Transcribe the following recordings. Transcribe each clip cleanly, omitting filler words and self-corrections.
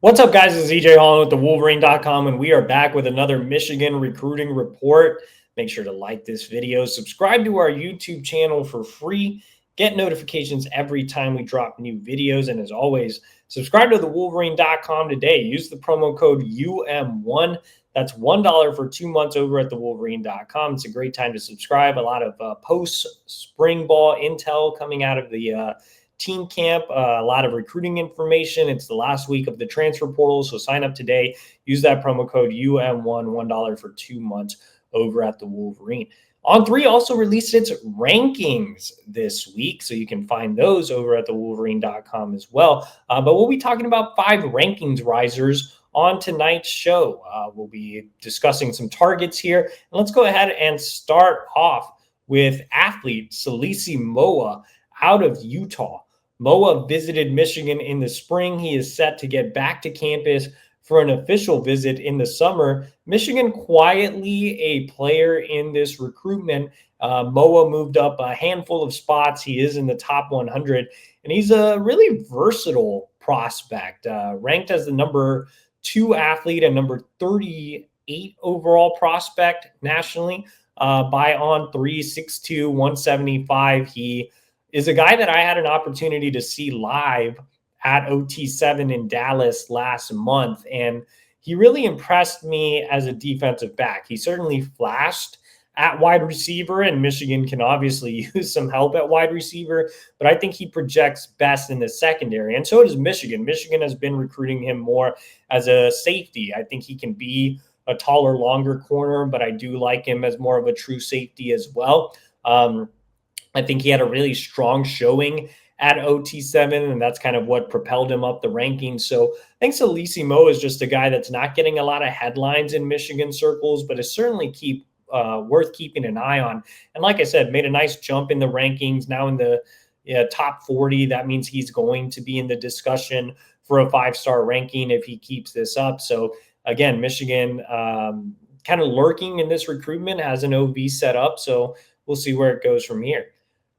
What's up, guys? It's EJ Holland with the Wolverine.com, and we are back with another Michigan recruiting report. Make sure to like this video, subscribe to our YouTube channel for free, get notifications every time we drop new videos, and as always, subscribe to the Wolverine.com today. Use the promo code UM1. That's $1 for 2 months over at the Wolverine.com. It's a great time to subscribe. A lot of post-spring ball intel coming out of the team camp, a lot of recruiting information. It's the last week of the transfer portal, so sign up today. Use that promo code UM1, $1 for 2 months over at the Wolverine. On3 also released its rankings this week, so you can find those over at thewolverine.com as well. But we'll be talking about 5 rankings risers on tonight's show. We'll be discussing some targets here. And let's go ahead and start off with athlete Cissi Moa out of Utah. Moa visited Michigan in the spring. He is set to get back to campus for an official visit in the summer. Michigan quietly a player in this recruitment. Moa moved up a handful of spots. He is in the top 100, and he's a really versatile prospect, ranked as the number 2 athlete and number 38 overall prospect nationally by On3, 6'2", 175. He is a guy that I had an opportunity to see live at OT7 in Dallas last month, and he really impressed me as a defensive back. He certainly flashed at wide receiver, and Michigan can obviously use some help at wide receiver, but I think he projects best in the secondary, and so does Michigan. Michigan has been recruiting him more as a safety. I think he can be a taller, longer corner, but I do like him as more of a true safety as well. I think he had a really strong showing at OT7, and that's kind of what propelled him up the rankings. So I think Cissi Moa is just a guy that's not getting a lot of headlines in Michigan circles, but is certainly worth keeping an eye on. And like I said, made a nice jump in the rankings, now in the top 40. That means he's going to be in the discussion for a 5-star ranking if he keeps this up. So again, Michigan kind of lurking in this recruitment, has an OB set up. So we'll see where it goes from here.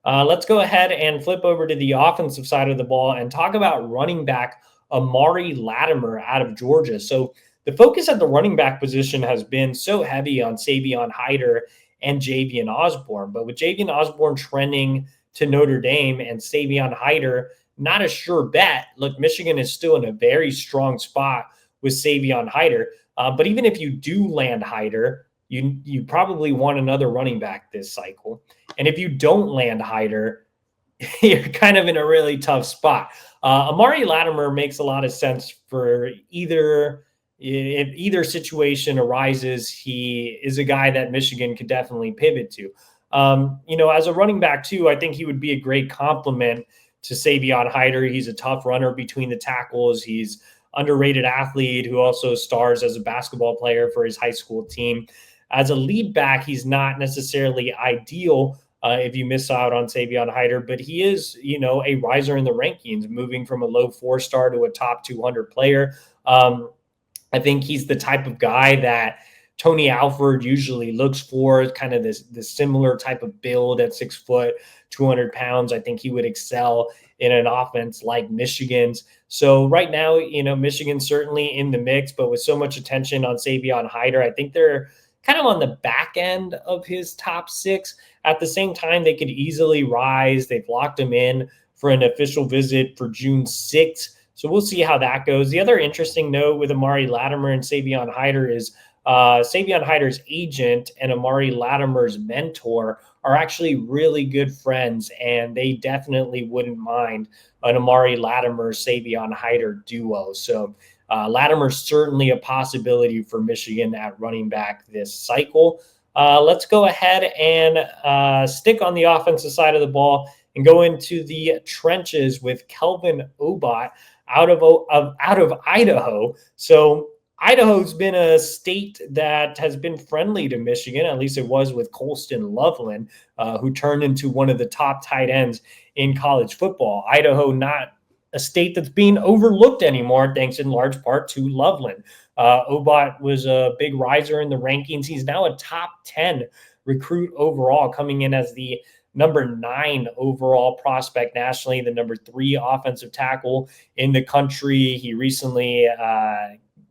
Let's go ahead and flip over to the offensive side of the ball and talk about running back Amari Latimer out of Georgia. So the focus at the running back position has been so heavy on Savion Hyder and Javian Osborne. But with Javian Osborne trending to Notre Dame and Savion Hyder not a sure bet, look, Michigan is still in a very strong spot with Savion Hyder. But even if you do land Hyder, you probably want another running back this cycle. And if you don't land Hyder, you're kind of in a really tough spot. Amari Latimer makes a lot of sense for if either situation arises. He is a guy that Michigan could definitely pivot to. As a running back too, I think he would be a great complement to Savion Hyder. He's a tough runner between the tackles. He's underrated athlete who also stars as a basketball player for his high school team. As a lead back, he's not necessarily ideal if you miss out on Savion Hyder, but he is, a riser in the rankings, moving from a low 4-star to a top 200 player. I think he's the type of guy that Tony Alford usually looks for, kind of this similar type of build at 6 foot, 200 pounds. I think he would excel in an offense like Michigan's. So right now, Michigan's certainly in the mix, but with so much attention on Savion Hyder, I think they're kind of on the back end of his top 6. At the same time, they could easily rise. They've locked him in for an official visit for June 6th. So we'll see how that goes. The other interesting note with Amari Latimer and Savion Hyder is Savion Hyder's agent and Amari Latimer's mentor are actually really good friends, and they definitely wouldn't mind an Amari Latimer Savion Hyder duo. So Latimer's certainly a possibility for Michigan at running back this cycle. Let's go ahead and stick on the offensive side of the ball and go into the trenches with Kelvin Obot out of Idaho. So Idaho's been a state that has been friendly to Michigan, at least it was with Colston Loveland, who turned into one of the top tight ends in college football. Idaho not a state that's being overlooked anymore, thanks in large part to Loveland. Obot was a big riser in the rankings. He's now a top 10 recruit overall, coming in as the number 9 overall prospect nationally, the number 3 offensive tackle in the country. He recently,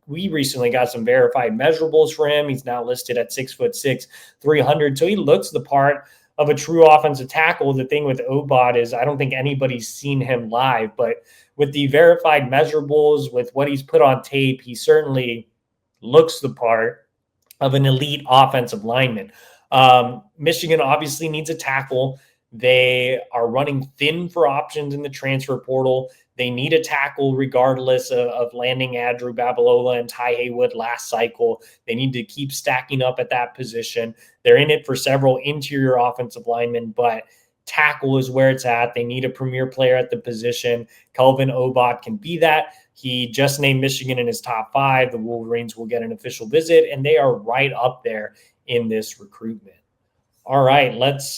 we recently got some verified measurables for him. He's now listed at 6'6", 300. So he looks the part of a true offensive tackle. The thing with Obot is I don't think anybody's seen him live, but with the verified measurables, with what he's put on tape, he certainly looks the part of an elite offensive lineman. Michigan obviously needs a tackle. They are running thin for options in the transfer portal. They need a tackle regardless of landing Andrew Babalola and Ty Haywood last cycle. They need to keep stacking up at that position. They're in it for several interior offensive linemen, but tackle is where it's at. They need a premier player at the position. Kelvin Obot can be that. He just named Michigan in his top 5. The Wolverines will get an official visit, and they are right up there in this recruitment. All right, let's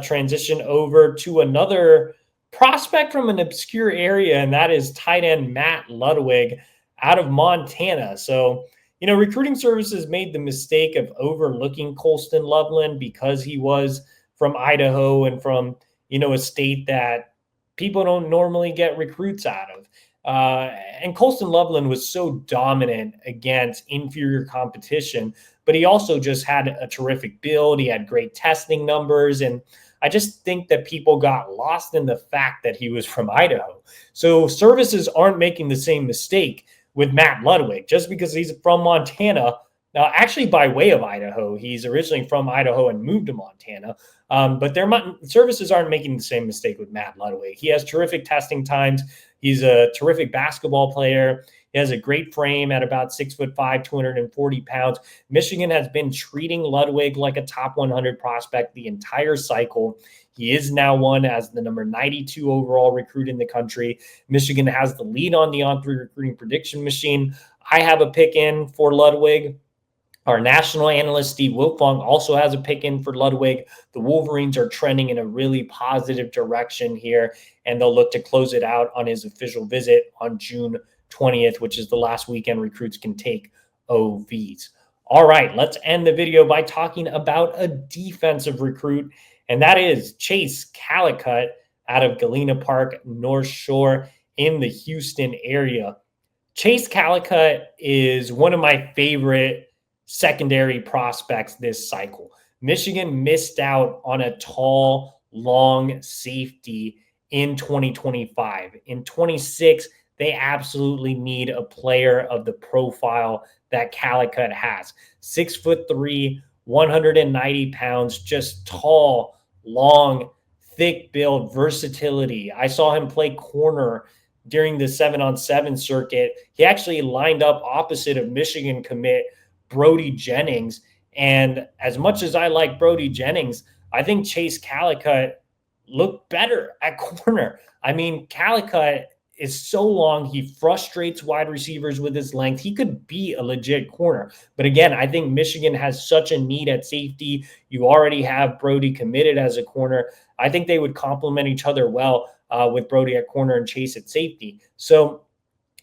transition over to another prospect from an obscure area, and that is tight end Matt Lewig out of Montana. So, recruiting services made the mistake of overlooking Colston Loveland because he was from Idaho and from, a state that people don't normally get recruits out of. And Colston Loveland was so dominant against inferior competition, but he also just had a terrific build. He had great testing numbers. And I just think that people got lost in the fact that he was from Idaho. So services aren't making the same mistake with Matt Lewig just because he's from Montana. Now, actually, by way of Idaho, he's originally from Idaho and moved to Montana. But their services aren't making the same mistake with Matt Lewig. He has terrific testing times. He's a terrific basketball player. He has a great frame at about 6'5", 240 pounds. Michigan has been treating Lewig like a top 100 prospect the entire cycle. He is now one as the number 92 overall recruit in the country. Michigan has the lead on the On3 recruiting prediction machine. I have a pick in for Lewig. Our national analyst, Steve Wiltfong, also has a pick in for Lewig. The Wolverines are trending in a really positive direction here, and they'll look to close it out on his official visit on June 20th, which is the last weekend recruits can take OVs. All right, let's end the video by talking about a defensive recruit, and that is Chase Calakut out of Galena Park, North Shore in the Houston area. Chase Calakut is one of my favorite secondary prospects this cycle. Michigan missed out on a tall, long safety in 2025. In 26, they absolutely need a player of the profile that Calakut has. 6'3", 190 pounds, just tall, long, thick build, versatility. I saw him play corner during the 7-on-7 circuit. He actually lined up opposite of Michigan commit Brody Jennings. And as much as I like Brody Jennings, I think Chase Calakut looked better at corner. I mean, Calakut is so long. He frustrates wide receivers with his length. He could be a legit corner. But again, I think Michigan has such a need at safety. You already have Brody committed as a corner. I think they would complement each other well with Brody at corner and Chase at safety. So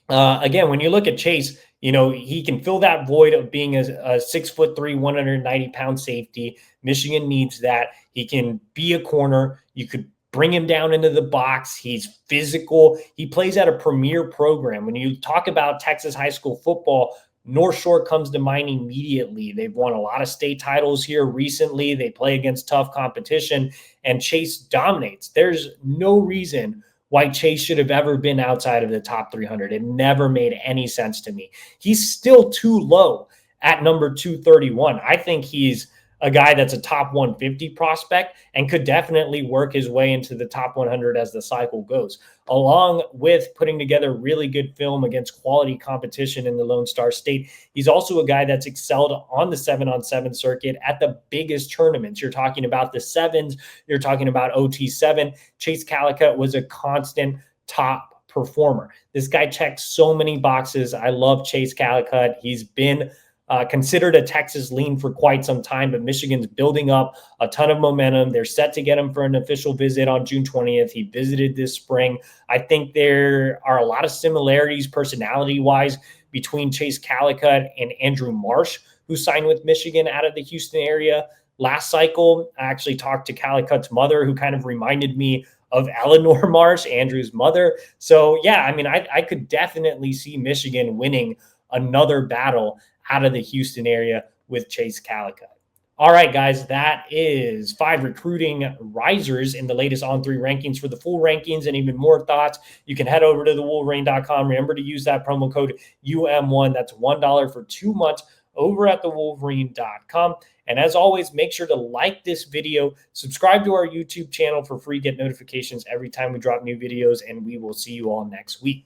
again, when you look at Chase, he can fill that void of being a 6'3", 190-pound safety. Michigan needs that. He can be a corner. You could bring him down into the box. He's physical. He plays at a premier program. When you talk about Texas high school football, North Shore comes to mind immediately. They've won a lot of state titles here recently. They play against tough competition, and Chase dominates. There's no reason why Chase should have ever been outside of the top 300. It never made any sense to me. He's still too low at number 231. I think he's a guy that's a top 150 prospect and could definitely work his way into the top 100 as the cycle goes, along with putting together really good film against quality competition in the Lone Star State. He's also a guy that's excelled on the 7-on-7 circuit at the biggest tournaments. You're talking about the sevens. You're talking about OT7. Chase Calakut was a constant top performer. This guy checks so many boxes. I love Chase Calakut. He's been considered a Texas lean for quite some time, but Michigan's building up a ton of momentum. They're set to get him for an official visit on June 20th. He visited this spring. I think there are a lot of similarities personality-wise between Chase Calakut and Andrew Marsh, who signed with Michigan out of the Houston area last cycle. I actually talked to Calakut's mother, who kind of reminded me of Eleanor Marsh, Andrew's mother. So yeah, I mean, I could definitely see Michigan winning another battle out of the Houston area with Chase Calakut. All right, guys, that is 5 recruiting risers in the latest On3 rankings. For the full rankings and even more thoughts, you can head over to thewolverine.com. Remember to use that promo code UM1. That's $1 for 2 months over at thewolverine.com. And as always, make sure to like this video, subscribe to our YouTube channel for free, get notifications every time we drop new videos, and we will see you all next week.